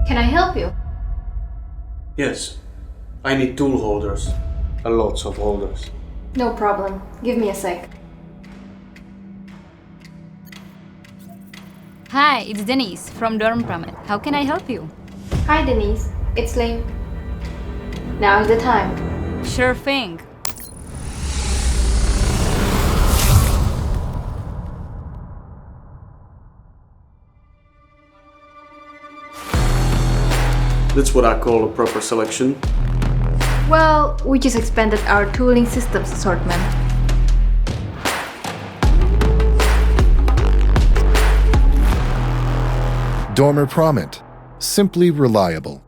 Can I help you? Yes, I need tool holders. Lots of holders. No problem. Give me a sec. Hi, it's Denise from dorm Pramet. How can I help you? Hi Denise, it's Ling. Now is the time. Sure thing. That's what I call a proper selection. Well, we just expanded our tooling systems assortment. Dormer Pramet. Simply reliable.